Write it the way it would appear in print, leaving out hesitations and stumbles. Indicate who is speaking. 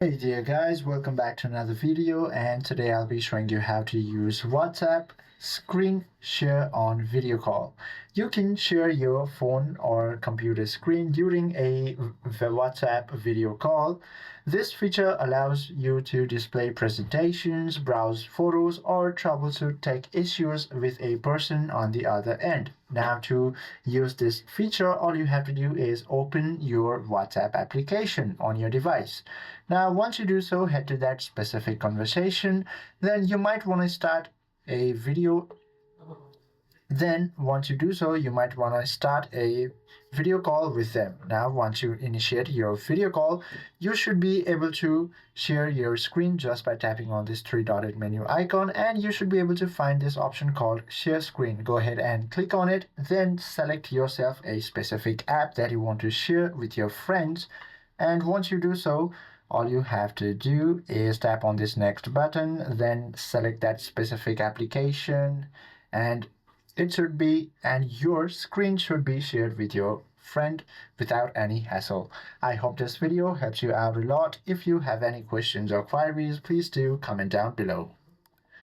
Speaker 1: Hey dear guys, welcome back to another video, and today I'll be showing you how to use WhatsApp screen share on video call. You can share your phone or computer screen during a WhatsApp video call. This feature allows you to display presentations, browse photos, or troubleshoot tech issues with a person on the other end. Now, to use this feature, all you have to do is open your WhatsApp application on your device. Now, once you do so, head to that specific conversation. Then you might want to start a video. Then once you do so, you might want to start a video call with them. Now, once you initiate your video call, you should be able to share your screen just by tapping on this three-dotted menu icon, and you should be able to find this option called share screen. Go ahead and click on it, then select yourself a specific app that you want to share with your friends. And once you do so, all you have to do is tap on this next button, then select that specific application, and your screen should be shared with your friend without any hassle. I hope this video helps you out a lot. If you have any questions or queries, please do comment down below.